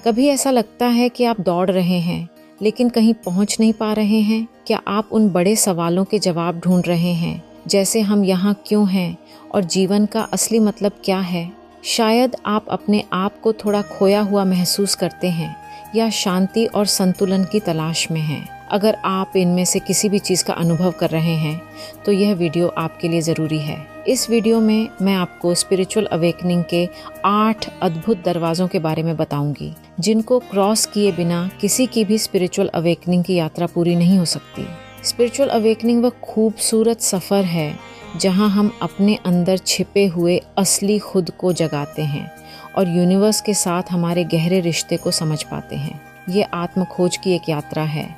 कभी ऐसा लगता है कि आप दौड़ रहे हैं लेकिन कहीं पहुंच नहीं पा रहे हैं? क्या आप उन बड़े सवालों के जवाब ढूंढ रहे हैं, जैसे हम यहाँ क्यों हैं और जीवन का असली मतलब क्या है? शायद आप अपने आप को थोड़ा खोया हुआ महसूस करते हैं या शांति और संतुलन की तलाश में हैं। अगर आप इनमें से किसी भी चीज़ का अनुभव कर रहे हैं तो यह वीडियो आपके लिए ज़रूरी है। इस वीडियो में मैं आपको स्पिरिचुअल अवेकनिंग के 8 अद्भुत दरवाज़ों के बारे में बताऊंगी, जिनको क्रॉस किए बिना किसी की भी स्पिरिचुअल अवेकनिंग की यात्रा पूरी नहीं हो सकती। स्पिरिचुअल अवेकनिंग वह खूबसूरत सफ़र है जहां हम अपने अंदर छिपे हुए असली खुद को जगाते हैं और यूनिवर्स के साथ हमारे गहरे रिश्ते को समझ पाते हैं। ये आत्म खोज की एक यात्रा है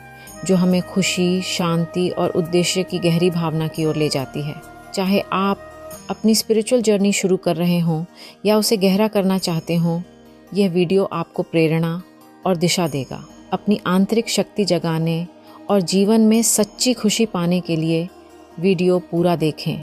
जो हमें खुशी, शांति और उद्देश्य की गहरी भावना की ओर ले जाती है। चाहे आप अपनी स्पिरिचुअल जर्नी शुरू कर रहे हों या उसे गहरा करना चाहते हों, यह वीडियो आपको प्रेरणा और दिशा देगा। अपनी आंतरिक शक्ति जगाने और जीवन में सच्ची खुशी पाने के लिए वीडियो पूरा देखें,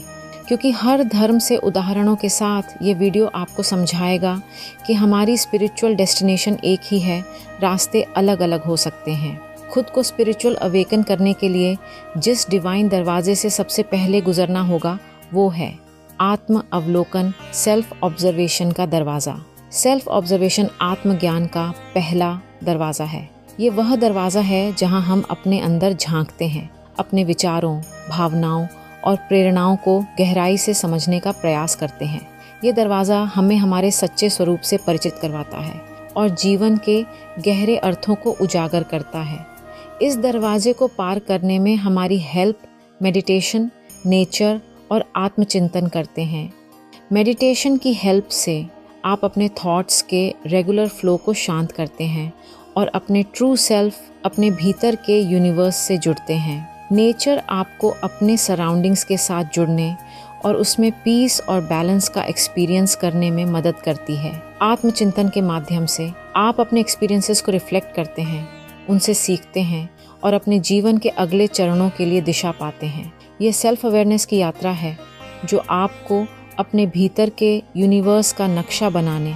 क्योंकि हर धर्म से उदाहरणों के साथ ये वीडियो आपको समझाएगा कि हमारी स्पिरिचुअल डेस्टिनेशन एक ही है, रास्ते अलग अलग हो सकते हैं। खुद को स्पिरिचुअल अवेकन करने के लिए जिस डिवाइन दरवाजे से सबसे पहले गुजरना होगा वो है आत्म अवलोकन, सेल्फ ऑब्जर्वेशन का दरवाज़ा। सेल्फ ऑब्जर्वेशन आत्मज्ञान का पहला दरवाज़ा है। ये वह दरवाज़ा है जहां हम अपने अंदर झांकते हैं, अपने विचारों, भावनाओं और प्रेरणाओं को गहराई से समझने का प्रयास करते हैं। ये दरवाज़ा हमें हमारे सच्चे स्वरूप से परिचित करवाता है और जीवन के गहरे अर्थों को उजागर करता है। इस दरवाजे को पार करने में हमारी हेल्प मेडिटेशन, नेचर और आत्मचिंतन करते हैं। मेडिटेशन की हेल्प से आप अपने थॉट्स के रेगुलर फ्लो को शांत करते हैं और अपने ट्रू सेल्फ, अपने भीतर के यूनिवर्स से जुड़ते हैं। नेचर आपको अपने सराउंडिंग्स के साथ जुड़ने और उसमें पीस और बैलेंस का एक्सपीरियंस करने में मदद करती है। आत्मचिंतन के माध्यम से आप अपने एक्सपीरियंसेस को रिफ्लेक्ट करते हैं, उनसे सीखते हैं और अपने जीवन के अगले चरणों के लिए दिशा पाते हैं। ये सेल्फ अवेयरनेस की यात्रा है जो आपको अपने भीतर के यूनिवर्स का नक्शा बनाने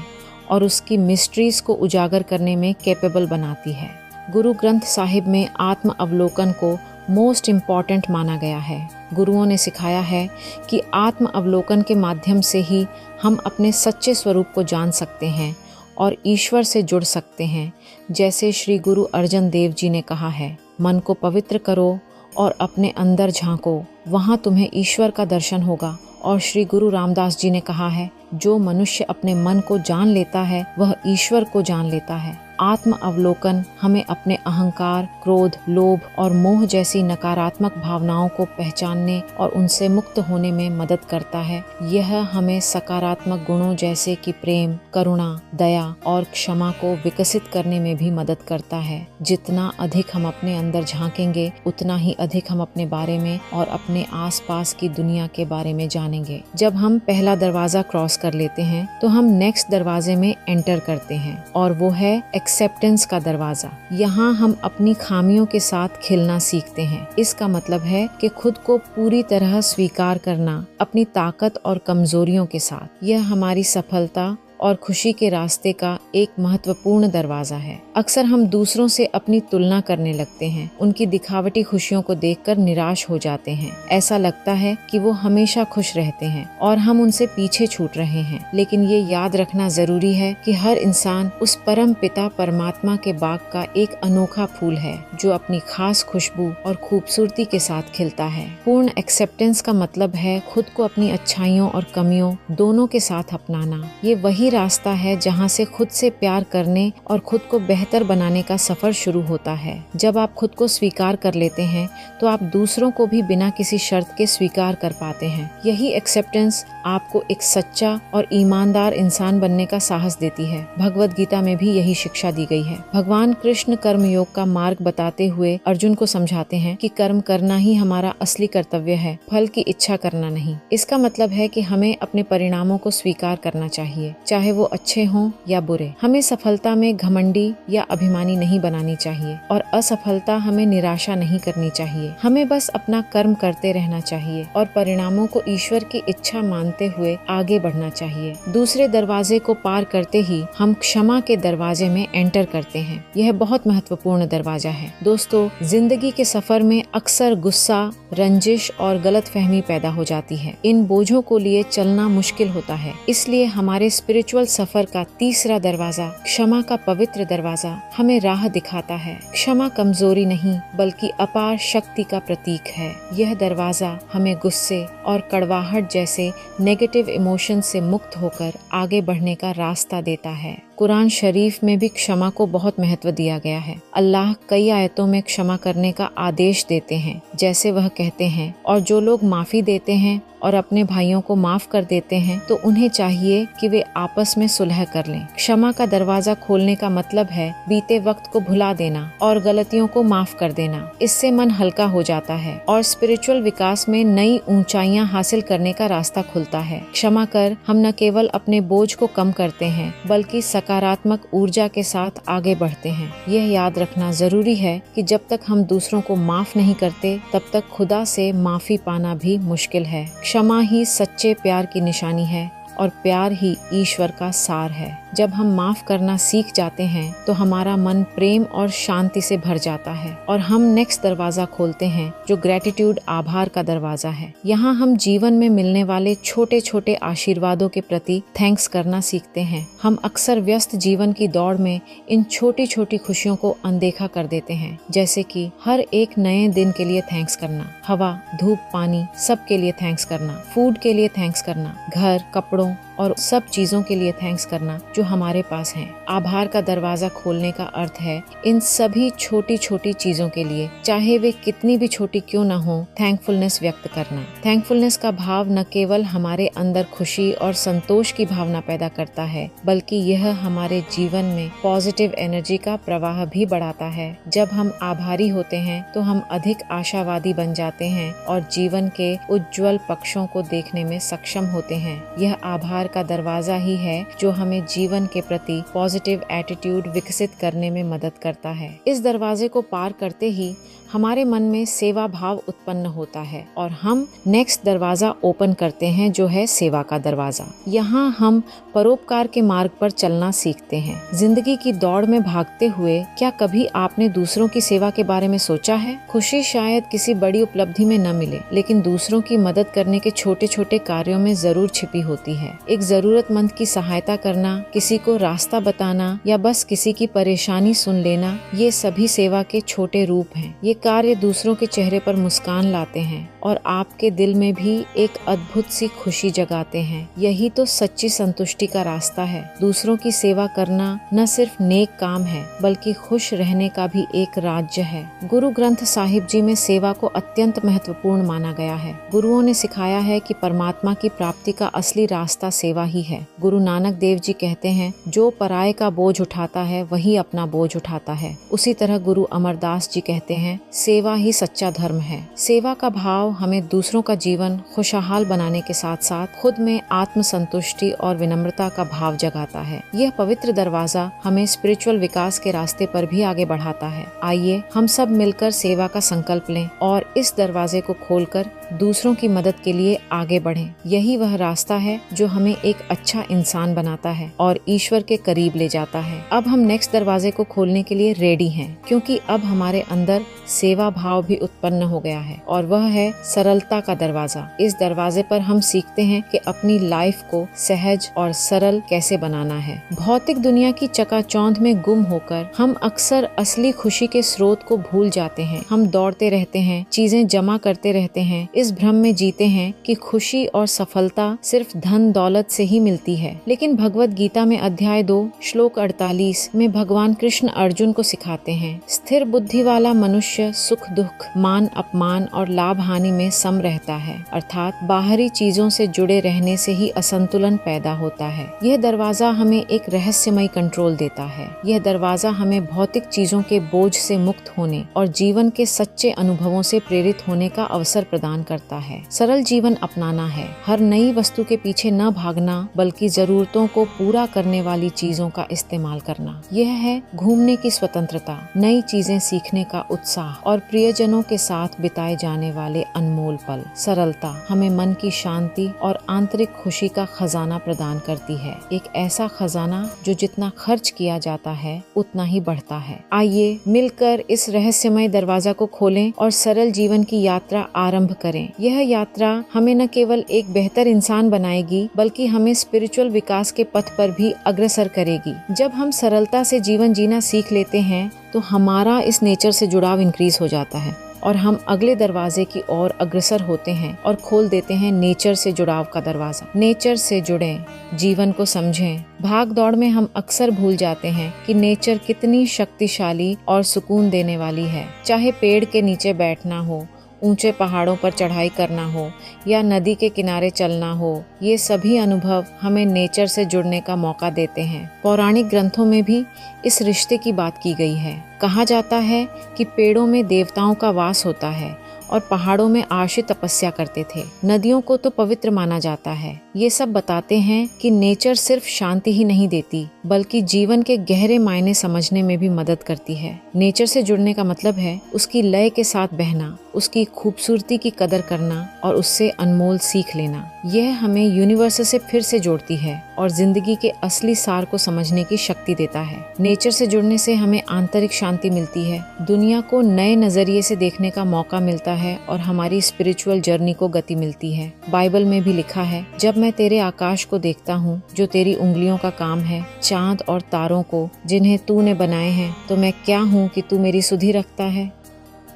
और उसकी मिस्ट्रीज को उजागर करने में कैपेबल बनाती है। गुरु ग्रंथ साहिब में आत्म अवलोकन को मोस्ट इम्पॉर्टेंट माना गया है। गुरुओं ने सिखाया है कि आत्म अवलोकन के माध्यम से ही हम अपने सच्चे स्वरूप को जान सकते हैं और ईश्वर से जुड़ सकते हैं। जैसे श्री गुरु अर्जन देव जी ने कहा है, मन को पवित्र करो और अपने अंदर झांको, वहाँ तुम्हें ईश्वर का दर्शन होगा। और श्री गुरु रामदास जी ने कहा है, जो मनुष्य अपने मन को जान लेता है वह ईश्वर को जान लेता है। आत्म अवलोकन हमें अपने अहंकार, क्रोध, लोभ और मोह जैसी नकारात्मक भावनाओं को पहचानने और उनसे मुक्त होने में मदद करता है। यह हमें सकारात्मक गुणों जैसे कि प्रेम, करुणा, दया और क्षमा को विकसित करने में भी मदद करता है। जितना अधिक हम अपने अंदर झांकेंगे, उतना ही अधिक हम अपने बारे में और अपने आसपास की दुनिया के बारे में जानेंगे। जब हम पहला दरवाजा क्रॉस कर लेते हैं तो हम नेक्स्ट दरवाजे में एंटर करते हैं और वो है एक्सेप्टेंस का दरवाजा। यहाँ हम अपनी खामियों के साथ खिलना सीखते हैं। इसका मतलब है कि खुद को पूरी तरह स्वीकार करना, अपनी ताकत और कमजोरियों के साथ। यह हमारी सफलता और खुशी के रास्ते का एक महत्वपूर्ण दरवाजा है। अक्सर हम दूसरों से अपनी तुलना करने लगते हैं, उनकी दिखावटी खुशियों को देखकर निराश हो जाते हैं। ऐसा लगता है कि वो हमेशा खुश रहते हैं और हम उनसे पीछे छूट रहे हैं। लेकिन ये याद रखना जरूरी है कि हर इंसान उस परम पिता परमात्मा के बाग का एक अनोखा फूल है जो अपनी खास खुशबू और खूबसूरती के साथ खिलता है। पूर्ण एक्सेप्टेंस का मतलब है खुद को अपनी अच्छाइयों और कमियों दोनों के साथ अपनाना। ये वही रास्ता है जहाँ से खुद से प्यार करने और खुद को बेहतर बनाने का सफर शुरू होता है। जब आप खुद को स्वीकार कर लेते हैं तो आप दूसरों को भी बिना किसी शर्त के स्वीकार कर पाते हैं। यही एक्सेप्टेंस आपको एक सच्चा और ईमानदार इंसान बनने का साहस देती है। भगवत गीता में भी यही शिक्षा दी गई है। भगवान कृष्ण कर्म योग का मार्ग बताते हुए अर्जुन को समझाते हैं कि कर्म करना ही हमारा असली कर्तव्य है, फल की इच्छा करना नहीं। इसका मतलब है कि हमें अपने परिणामों को स्वीकार करना चाहिए, चाहे वो अच्छे हों या बुरे। हमें सफलता में घमंडी या अभिमानी नहीं बनानी चाहिए और असफलता हमें निराशा नहीं करनी चाहिए। हमें बस अपना कर्म करते रहना चाहिए और परिणामों को ईश्वर की इच्छा मानते हुए आगे बढ़ना चाहिए। दूसरे दरवाजे को पार करते ही हम क्षमा के दरवाजे में एंटर करते हैं। यह बहुत महत्वपूर्ण दरवाजा है। दोस्तों, जिंदगी के सफर में अक्सर गुस्सा, रंजिश और गलतफहमी पैदा हो जाती है। इन बोझों को लिए चलना मुश्किल होता है। इसलिए हमारे स्पिरिचुअल सफर का तीसरा दरवाजा, क्षमा का पवित्र दरवाजा, हमें राह दिखाता है। क्षमा कमजोरी नहीं बल्कि अपार शक्ति का प्रतीक है। यह दरवाजा हमें गुस्से और कड़वाहट जैसे नेगेटिव इमोशन से मुक्त होकर आगे बढ़ने का रास्ता देता है। कुरान शरीफ में भी क्षमा को बहुत महत्व दिया गया है। अल्लाह कई आयतों में क्षमा करने का आदेश देते हैं। जैसे वह कहते हैं, और जो लोग माफी देते हैं और अपने भाइयों को माफ कर देते हैं तो उन्हें चाहिए कि वे आपस में सुलह कर लें। क्षमा का दरवाजा खोलने का मतलब है बीते वक्त को भुला देना और गलतियों को माफ कर देना। इससे मन हल्का हो जाता है और स्पिरिचुअल विकास में नई ऊंचाइयां हासिल करने का रास्ता खुलता है। क्षमा कर हम न केवल अपने बोझ को कम करते हैं बल्कि सकारात्मक ऊर्जा के साथ आगे बढ़ते हैं। यह याद रखना जरूरी है कि जब तक हम दूसरों को माफ नहीं करते तब तक खुदा से माफी पाना भी मुश्किल है। क्षमा ही सच्चे प्यार की निशानी है और प्यार ही ईश्वर का सार है। जब हम माफ करना सीख जाते हैं तो हमारा मन प्रेम और शांति से भर जाता है और हम नेक्स्ट दरवाजा खोलते हैं जो ग्रेटिट्यूड, आभार का दरवाजा है। यहाँ हम जीवन में मिलने वाले छोटे छोटे आशीर्वादों के प्रति थैंक्स करना सीखते हैं। हम अक्सर व्यस्त जीवन की दौड़ में इन छोटी छोटी खुशियों को अनदेखा कर देते हैं, जैसे कि हर एक नए दिन के लिए थैंक्स करना, हवा, धूप, पानी, सब के लिए थैंक्स करना, फूड के लिए थैंक्स करना, घर, कपड़ों और सब चीजों के लिए थैंक्स करना जो हमारे पास हैं। आभार का दरवाजा खोलने का अर्थ है इन सभी छोटी छोटी चीजों के लिए, चाहे वे कितनी भी छोटी क्यों न हो, थैंकफुलनेस व्यक्त करना। थैंकफुलनेस का भाव न केवल हमारे अंदर खुशी और संतोष की भावना पैदा करता है बल्कि यह हमारे जीवन में पॉजिटिव एनर्जी का प्रवाह भी बढ़ाता है। जब हम आभारी होते हैं तो हम अधिक आशावादी बन जाते हैं और जीवन के उज्जवल पक्षों को देखने में सक्षम होते हैं। यह आभार का दरवाजा ही है जो हमें जीवन के प्रति पॉजिटिव एटीट्यूड विकसित करने में मदद करता है। इस दरवाजे को पार करते ही हमारे मन में सेवा भाव उत्पन्न होता है और हम नेक्स्ट दरवाजा ओपन करते हैं जो है सेवा का दरवाजा। यहाँ हम परोपकार के मार्ग पर चलना सीखते हैं। जिंदगी की दौड़ में भागते हुए क्या कभी आपने दूसरों की सेवा के बारे में सोचा है? खुशी शायद किसी बड़ी उपलब्धि में न मिले, लेकिन दूसरों की मदद करने के छोटे छोटे कार्यों में जरूर छिपी होती है। एक जरूरतमंद की सहायता करना, किसी को रास्ता बताना या बस किसी की परेशानी सुन लेना, ये सभी सेवा के छोटे रूप हैं। ये कार्य दूसरों के चेहरे पर मुस्कान लाते हैं और आपके दिल में भी एक अद्भुत सी खुशी जगाते हैं। यही तो सच्ची संतुष्टि का रास्ता है। दूसरों की सेवा करना न सिर्फ नेक काम है बल्कि खुश रहने का भी एक राज्य है। गुरु ग्रंथ साहिब जी में सेवा को अत्यंत महत्वपूर्ण माना गया है। गुरुओं ने सिखाया है कि परमात्मा की प्राप्ति का असली रास्ता सेवा ही है। गुरु नानक देव जी कहते हैं, जो पराये का बोझ उठाता है वही अपना बोझ उठाता है। उसी तरह गुरु अमरदास जी कहते हैं, सेवा ही सच्चा धर्म है। सेवा का भाव हमें दूसरों का जीवन खुशहाल बनाने के साथ साथ खुद में आत्म संतुष्टि और विनम्रता का भाव जगाता है। यह पवित्र दरवाजा हमें स्पिरिचुअल विकास के रास्ते पर भी आगे बढ़ाता है। आइए हम सब मिलकर सेवा का संकल्प लें और इस दरवाजे को खोलकर दूसरों की मदद के लिए आगे बढ़ें। यही वह रास्ता है जो हमें एक अच्छा इंसान बनाता है और ईश्वर के करीब ले जाता है। अब हम नेक्स्ट दरवाजे को खोलने के लिए रेडी हैं, क्योंकि अब हमारे अंदर सेवा भाव भी उत्पन्न हो गया है और वह है सरलता का दरवाजा। इस दरवाजे पर हम सीखते हैं कि अपनी लाइफ को सहज और सरल कैसे बनाना है। भौतिक दुनिया की चकाचौंध में गुम होकर हम अक्सर असली खुशी के स्रोत को भूल जाते हैं। हम दौड़ते रहते हैं, चीजें जमा करते रहते हैं, इस भ्रम में जीते हैं कि खुशी और सफलता सिर्फ धन दौलत से ही मिलती है। लेकिन भगवत गीता में अध्याय 2 श्लोक 48 में भगवान कृष्ण अर्जुन को सिखाते हैं, स्थिर बुद्धि वाला मनुष्य सुख दुख, मान अपमान और लाभ हानि में सम रहता है। अर्थात बाहरी चीजों से जुड़े रहने से ही असंतुलन पैदा होता है। यह दरवाजा हमें एक रहस्यमय कंट्रोल देता है। यह दरवाजा हमें भौतिक चीजों के बोझ से मुक्त होने और जीवन के सच्चे अनुभवों से प्रेरित होने का अवसर प्रदान करता है। सरल जीवन अपनाना है, हर नई वस्तु के पीछे न भागना बल्कि जरूरतों को पूरा करने वाली चीजों का इस्तेमाल करना। यह है घूमने की स्वतंत्रता, नई चीजें सीखने का उत्साह और प्रियजनों के साथ बिताए जाने वाले अनमोल पल। सरलता हमें मन की शांति और आंतरिक खुशी का खजाना प्रदान करती है, एक ऐसा खजाना जो जितना खर्च किया जाता है उतना ही बढ़ता है। आइए मिलकर इस रहस्यमय दरवाजा को खोलें और सरल जीवन की यात्रा आरंभ करें। यह यात्रा हमें न केवल एक बेहतर इंसान बनाएगी बल्कि हमें स्पिरिचुअल विकास के पथ पर भी अग्रसर करेगी। जब हम सरलता से जीवन जीना सीख लेते हैं तो हमारा इस नेचर से जुड़ाव इंक्रीज हो जाता है और हम अगले दरवाजे की ओर अग्रसर होते हैं और खोल देते हैं नेचर से जुड़ाव का दरवाजा। नेचर से जुड़ें, जीवन को समझें। भाग दौड़ में हम अक्सर भूल जाते हैं कि नेचर कितनी शक्तिशाली और सुकून देने वाली है। चाहे पेड़ के नीचे बैठना हो, ऊंचे पहाड़ों पर चढ़ाई करना हो या नदी के किनारे चलना हो, ये सभी अनुभव हमें नेचर से जुड़ने का मौका देते हैं। पौराणिक ग्रंथों में भी इस रिश्ते की बात की गई है। कहा जाता है कि पेड़ों में देवताओं का वास होता है और पहाड़ों में आर्षि तपस्या करते थे। नदियों को तो पवित्र माना जाता है। ये सब बताते हैं कि नेचर सिर्फ शांति ही नहीं देती बल्कि जीवन के गहरे मायने समझने में भी मदद करती है। नेचर से जुड़ने का मतलब है उसकी लय के साथ बहना, उसकी खूबसूरती की कदर करना और उससे अनमोल सीख लेना। यह हमें यूनिवर्स से फिर से जोड़ती है और जिंदगी के असली सार को समझने की शक्ति देता है। नेचर से जुड़ने से हमें आंतरिक शांति मिलती है, दुनिया को नए नजरिए से देखने का मौका मिलता है और हमारी स्पिरिचुअल जर्नी को गति मिलती है। बाइबल में भी लिखा है, जब मैं तेरे आकाश को देखता हूँ जो तेरी उंगलियों का काम है, चांद और तारों को जिन्हें तूने बनाए हैं, तो मैं क्या हूँ कि तू मेरी सुधि रखता है।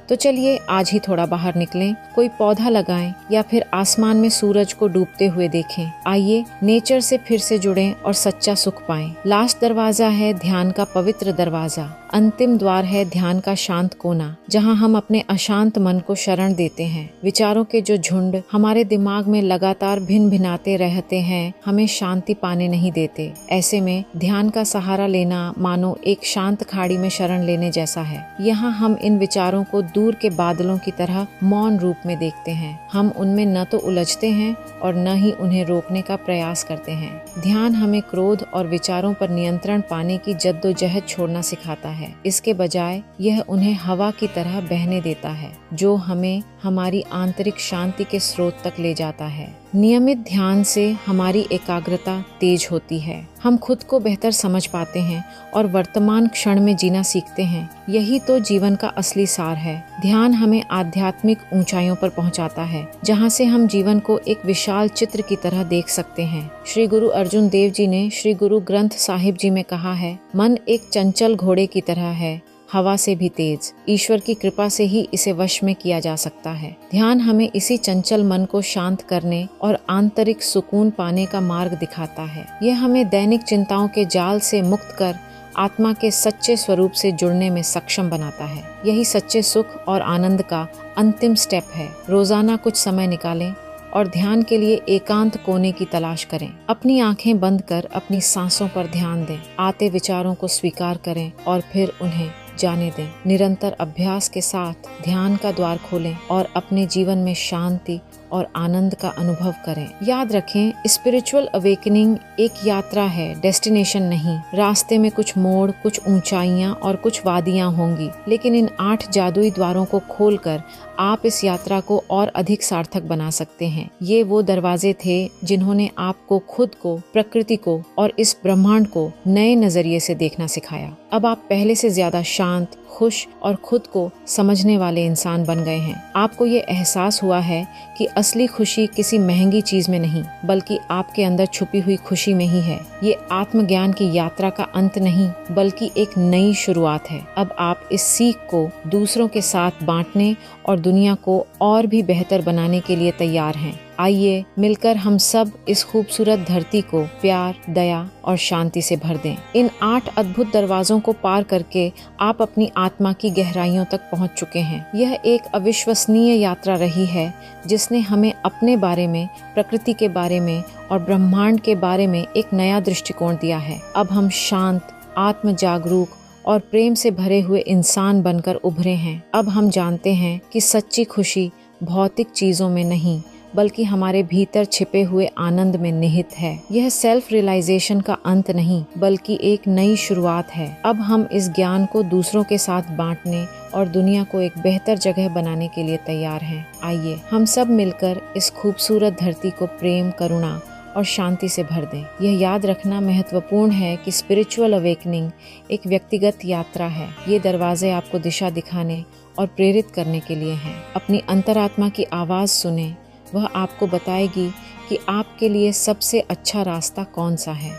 तो चलिए आज ही थोड़ा बाहर निकलें, कोई पौधा लगाएं या फिर आसमान में सूरज को डूबते हुए देखें। आइए नेचर से फिर से जुड़ें और सच्चा सुख पाएं। लास्ट दरवाजा है ध्यान का पवित्र दरवाजा। अंतिम द्वार है ध्यान का शांत कोना, जहां हम अपने अशांत मन को शरण देते हैं। विचारों के जो झुंड हमारे दिमाग में लगातार भिन भिनाते रहते हैं, हमें शांति पाने नहीं देते। ऐसे में ध्यान का सहारा लेना मानो एक शांत खाड़ी में शरण लेने जैसा है। यहाँ हम इन विचारों को दूर के बादलों की तरह मौन रूप में देखते हैं। हम उनमें न तो उलझते हैं और न ही उन्हें रोकने का प्रयास करते हैं। ध्यान हमें क्रोध और विचारों पर नियंत्रण पाने की जद्दोजहद छोड़ना सिखाता है। इसके बजाय यह उन्हें हवा की तरह बहने देता है जो हमें हमारी आंतरिक शांति के स्रोत तक ले जाता है। नियमित ध्यान से हमारी एकाग्रता तेज होती है, हम खुद को बेहतर समझ पाते हैं और वर्तमान क्षण में जीना सीखते हैं। यही तो जीवन का असली सार है। ध्यान हमें आध्यात्मिक ऊंचाइयों पर पहुंचाता है, जहां से हम जीवन को एक विशाल चित्र की तरह देख सकते हैं। श्री गुरु अर्जुन देव जी ने श्री गुरु ग्रंथ साहिब जी में कहा है, मन एक चंचल घोड़े की तरह है, हवा से भी तेज। ईश्वर की कृपा से ही इसे वश में किया जा सकता है। ध्यान हमें इसी चंचल मन को शांत करने और आंतरिक सुकून पाने का मार्ग दिखाता है। यह हमें दैनिक चिंताओं के जाल से मुक्त कर आत्मा के सच्चे स्वरूप से जुड़ने में सक्षम बनाता है। यही सच्चे सुख और आनंद का अंतिम स्टेप है। रोजाना कुछ समय निकालें और ध्यान के लिए एकांत कोने की तलाश करें। अपनी आंखें बंद कर अपनी सांसों पर ध्यान दें। आते विचारों को स्वीकार करें और फिर उन्हें जाने दें। निरंतर अभ्यास के साथ ध्यान का द्वार खोलें और अपने जीवन में शांति और आनंद का अनुभव करें। याद रखें, स्पिरिचुअल अवेकनिंग एक यात्रा है, डेस्टिनेशन नहीं। रास्ते में कुछ मोड़, कुछ ऊंचाइयां और कुछ वादियां होंगी, लेकिन इन 8 जादुई द्वारों को खोलकर आप इस यात्रा को और अधिक सार्थक बना सकते हैं। ये वो दरवाजे थे जिन्होंने आपको खुद को, प्रकृति को और इस ब्रह्मांड को नए नजरिए से देखना सिखाया। अब आप पहले से ज्यादा शांत, खुश और खुद को समझने वाले इंसान बन गए हैं। आपको ये एहसास हुआ है कि असली खुशी किसी महंगी चीज में नहीं बल्कि आपके अंदर छुपी हुई खुशी में ही है। ये आत्मज्ञान की यात्रा का अंत नहीं बल्कि एक नई शुरुआत है। अब आप इस सीख को दूसरों के साथ बांटने और दुनिया को और भी बेहतर बनाने के लिए तैयार हैं। आइए मिलकर हम सब इस खूबसूरत धरती को प्यार, दया और शांति से भर दें। इन 8 अद्भुत दरवाजों को पार करके आप अपनी आत्मा की गहराइयों तक पहुंच चुके हैं। यह एक अविश्वसनीय यात्रा रही है जिसने हमें अपने बारे में, प्रकृति के बारे में और ब्रह्मांड के बारे में एक नया दृष्टिकोण दिया है। अब हम शांत, आत्म जागरूक और प्रेम से भरे हुए इंसान बनकर उभरे हैं। अब हम जानते हैं कि सच्ची खुशी भौतिक चीजों में नहीं बल्कि हमारे भीतर छिपे हुए आनंद में निहित है। यह सेल्फ रियलाइजेशन का अंत नहीं बल्कि एक नई शुरुआत है। अब हम इस ज्ञान को दूसरों के साथ बांटने और दुनिया को एक बेहतर जगह बनाने के लिए तैयार हैं। आइए हम सब मिलकर इस खूबसूरत धरती को प्रेम, करुणा और शांति से भर दें। यह याद रखना महत्वपूर्ण है कि स्पिरिचुअल अवेकनिंग एक व्यक्तिगत यात्रा है। ये दरवाजे आपको दिशा दिखाने और प्रेरित करने के लिए हैं। अपनी अंतरात्मा की आवाज़ सुने, वह आपको बताएगी कि आपके लिए सबसे अच्छा रास्ता कौन सा है।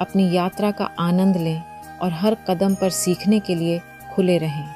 अपनी यात्रा का आनंद लें और हर कदम पर सीखने के लिए खुले रहें।